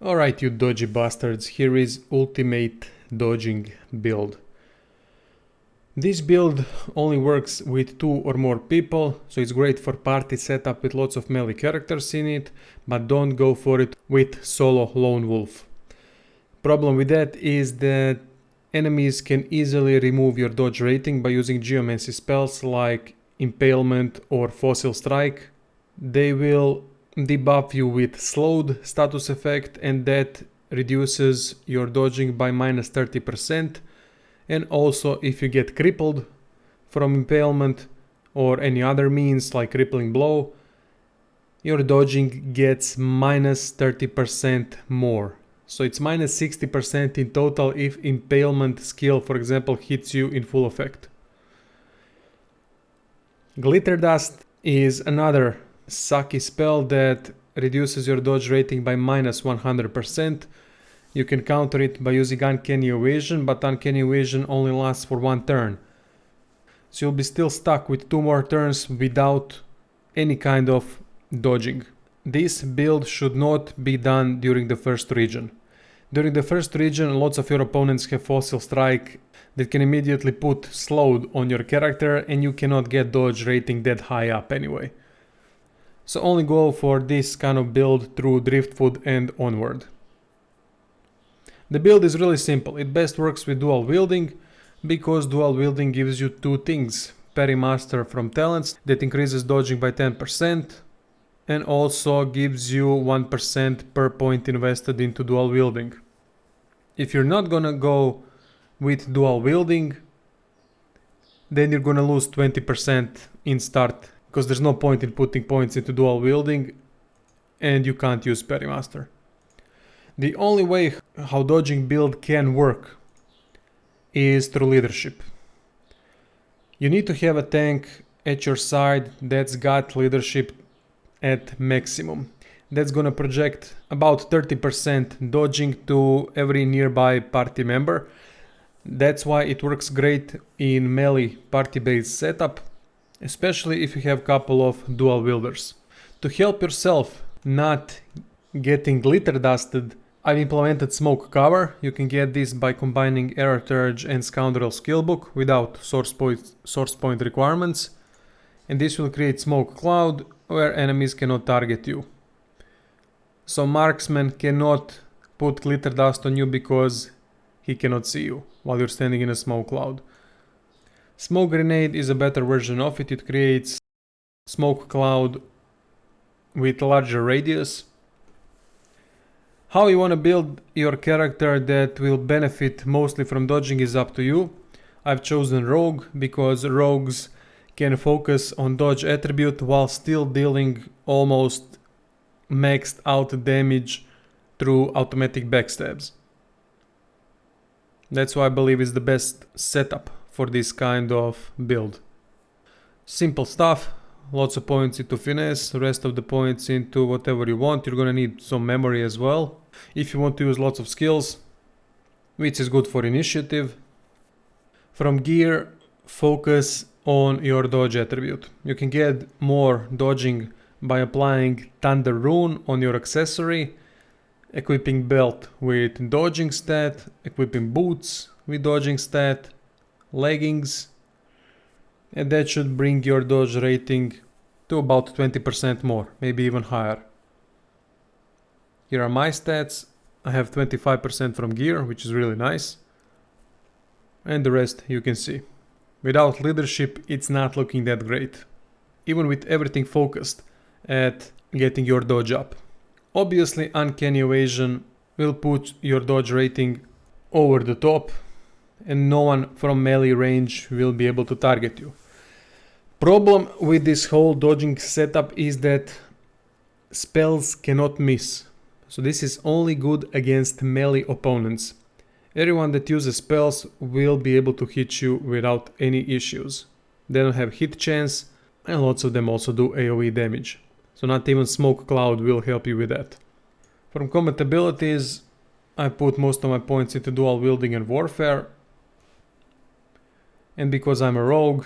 Alright, you dodgy bastards, here is ultimate dodging build. This build only works with 2 or more people, so it's great for party setup with lots of melee characters in it, but don't go for it with solo lone wolf. Problem with that is that enemies can easily remove your dodge rating by using geomancy spells like Impalement or Fossil Strike. They will debuff you with slowed status effect, and that reduces your dodging by minus 30%. And also if you get crippled from impalement or any other means like crippling blow, your dodging gets minus 30% more. So it's minus 60% in total if impalement skill, for example, hits you in full effect. Glitter Dust is another sucky spell that reduces your dodge rating by minus 100%. You can counter it by using Uncanny Evasion, but Uncanny Evasion only lasts for 1 turn. So you'll be still stuck with 2 more turns without any kind of dodging. This build should not be done during the first region. During the first region, lots of your opponents have Fossil Strike that can immediately put slowed on your character, and you cannot get dodge rating that high up anyway. So only go for this kind of build through Driftwood and onward. The build is really simple. It best works with dual wielding because dual wielding gives you 2 things. Parry Master from talents that increases dodging by 10% and also gives you 1% per point invested into dual wielding. If you're not gonna go with dual wielding, then you're gonna lose 20% in start because there's no point in putting points into dual wielding and you can't use Parry Master. The only way how dodging build can work is through leadership. You need to have a tank at your side that's got leadership at maximum. That's gonna project about 30% dodging to every nearby party member. That's why it works great in melee party-based setup, especially if you have a couple of dual wielders. To help yourself not getting glitter dusted, I've implemented smoke cover. You can get this by combining Error Turge and Scoundrel Skillbook without source point requirements. And this will create smoke cloud where enemies cannot target you. So marksman cannot put glitter dust on you because he cannot see you while you're standing in a smoke cloud. Smoke grenade is a better version of it. It creates smoke cloud with larger radius. How you want to build your character that will benefit mostly from dodging is up to you. I've chosen Rogue because rogues can focus on dodge attribute while still dealing almost maxed out damage through automatic backstabs. That's why I believe it's the best setup for this kind of build. Simple stuff. Lots of points into finesse, the rest of the points into whatever you want. You're gonna need some memory as well if you want to use lots of skills, which is good for initiative. From gear, focus on your dodge attribute. You can get more dodging by applying Thunder Rune on your accessory, equipping belt with dodging stat, equipping boots with dodging stat, leggings, and that should bring your dodge rating to about 20% more, maybe even higher. Here are my stats. I have 25% from gear, which is really nice. And the rest you can see. Without leadership, it's not looking that great. Even with everything focused at getting your dodge up. Obviously, Uncanny Evasion will put your dodge rating over the top, and no one from melee range will be able to target you. Problem with this whole dodging setup is that spells cannot miss. So this is only good against melee opponents. Everyone that uses spells will be able to hit you without any issues. They don't have hit chance, and lots of them also do AoE damage. So not even Smoke Cloud will help you with that. From combat abilities, I put most of my points into dual wielding and warfare. And because I'm a rogue,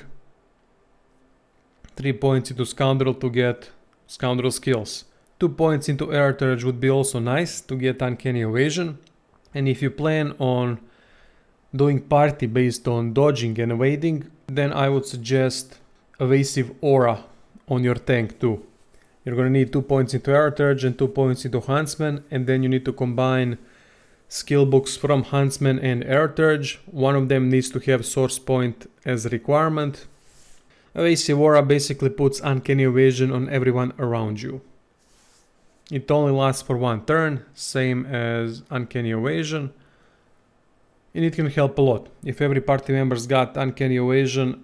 3 points into Scoundrel to get Scoundrel skills. 2 points into air surge would be also nice to get uncanny evasion. And if you plan on doing party based on dodging and evading, then I would suggest evasive aura on your tank too. You're gonna need 2 points into air surge and 2 points into huntsman, and then you need to combine skill books from huntsman and air surge. One of them needs to have source point as a requirement. Evasive aura basically puts uncanny evasion on everyone around you. It only lasts for 1 turn, same as uncanny evasion. And it can help a lot. If every party member's got uncanny evasion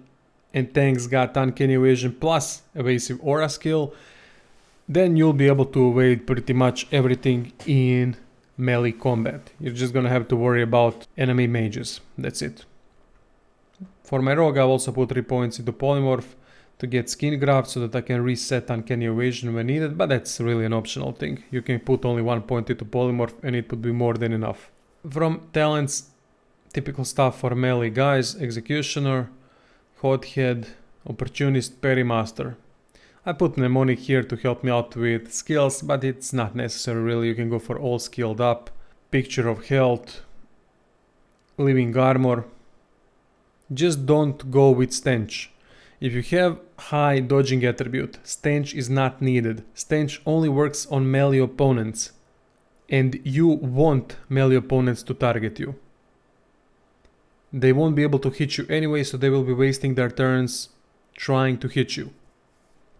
and tanks got uncanny evasion plus evasive aura skill, then you'll be able to evade pretty much everything in melee combat. You're just gonna have to worry about enemy mages. That's it. For my rogue, I've also put 3 points into polymorph to get skin graft so that I can reset uncanny evasion when needed, but that's really an optional thing. You can put only 1 point into polymorph and it would be more than enough. From talents, typical stuff for melee guys: executioner, hothead, opportunist, parrymaster. I put mnemonic here to help me out with skills, but it's not necessary really. You can go for all skilled up, picture of health, living armor. Just don't go with stench. If you have high dodging attribute, stench is not needed. Stench only works on melee opponents, and you want melee opponents to target you. They won't be able to hit you anyway, so they will be wasting their turns trying to hit you.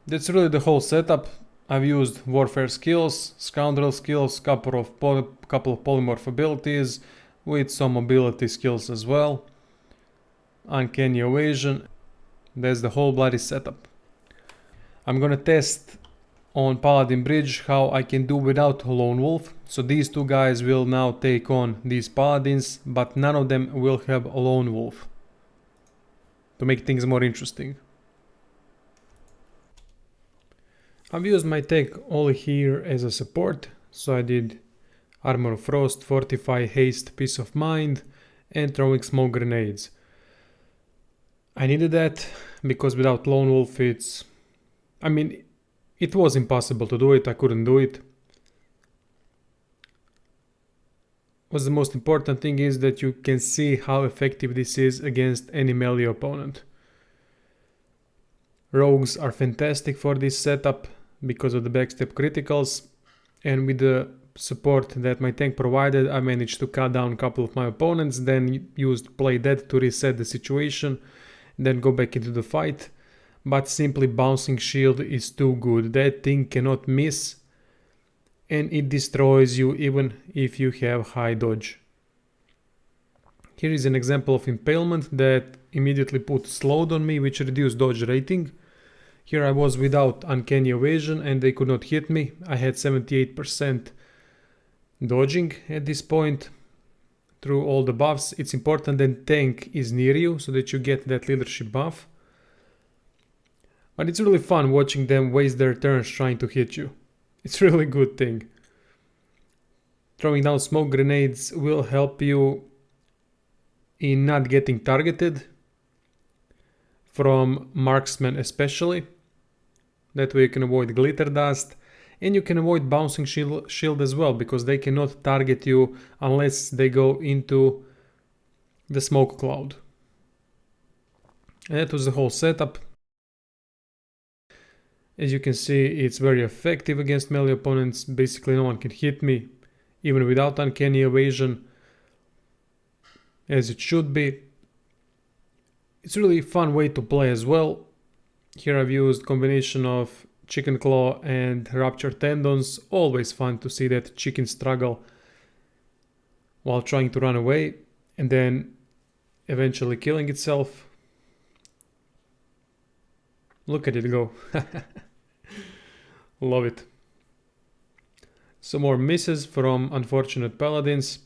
That's really the whole setup. I've used warfare skills, scoundrel skills, couple of polymorph abilities with some mobility skills as well. Uncanny evasion. That's the whole bloody setup. I'm gonna test on Paladin Bridge how I can do without Lone Wolf. So these two guys will now take on these Paladins, but none of them will have a Lone Wolf, to make things more interesting. I've used my tech only here as a support, so I did Armor of Frost, Fortify, Haste, Peace of Mind, and throwing smoke grenades. I needed that because without Lone Wolf it was impossible to do it. I couldn't do it. What's the most important thing is that you can see how effective this is against any melee opponent. Rogues are fantastic for this setup because of the backstep criticals, and with the support that my tank provided, I managed to cut down a couple of my opponents, then used Play Dead to reset the situation, then go back into the fight. But simply bouncing shield is too good. That thing cannot miss, and it destroys you even if you have high dodge. Here is an example of impalement that immediately put slowed on me, which reduced dodge rating. Here I was without uncanny evasion and they could not hit me. I had 78% dodging at this point through all the buffs. It's important that tank is near you so that you get that leadership buff. But it's really fun watching them waste their turns trying to hit you. It's really a good thing. Throwing down smoke grenades will help you in not getting targeted from marksmen especially. That way you can avoid glitter dust, and you can avoid bouncing shield as well, because they cannot target you unless they go into the smoke cloud. And that was the whole setup. As you can see, it's very effective against melee opponents. Basically no one can hit me, even without uncanny evasion, as it should be. It's really a fun way to play as well. Here I've used combination of chicken claw and ruptured tendons. Always fun to see that chicken struggle while trying to run away and then eventually killing itself. Look at it go. Love it. Some more misses from unfortunate paladins.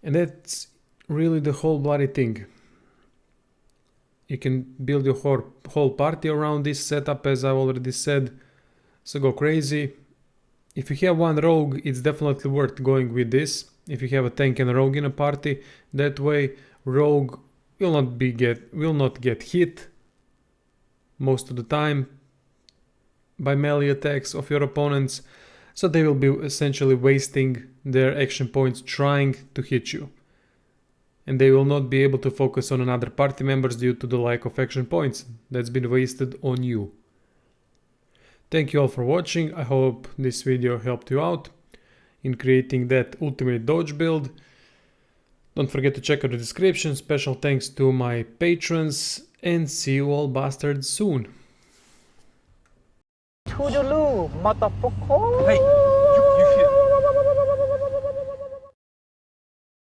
And that's really the whole bloody thing. You can build your whole party around this setup, as I've already said, so go crazy. If you have one rogue, it's definitely worth going with this. If you have a tank and a rogue in a party, that way rogue will not get hit most of the time, by melee attacks of your opponents, so they will be essentially wasting their action points trying to hit you. And they will not be able to focus on another party members due to the lack of action points that's been wasted on you. Thank you all for watching. I hope this video helped you out in creating that ultimate dodge build. Don't forget to check out the description. Special thanks to my patrons, and see you all bastards soon. Toodaloo, motherfucker. Hey.